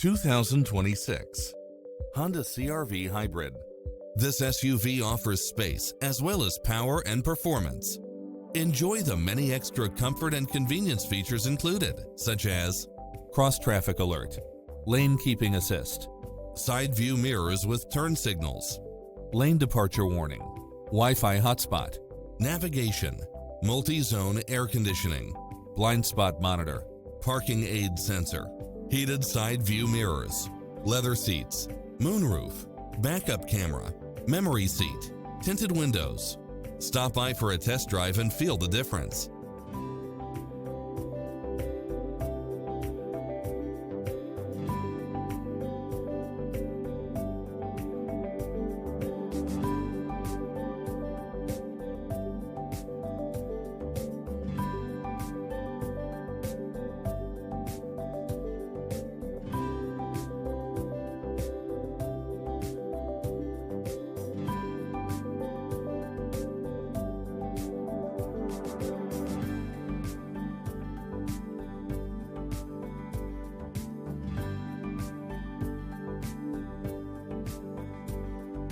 2026 Honda CR-V Hybrid. This SUV offers space as well as power and performance. Enjoy the many extra comfort and convenience features included, such as cross-traffic alert, lane keeping assist, side view mirrors with turn signals, lane departure warning, Wi-Fi hotspot, navigation, multi-zone air conditioning, blind spot monitor, parking aid sensor, heated side view mirrors, leather seats, moonroof, backup camera, memory seat, tinted windows. Stop by for a test drive and feel the difference.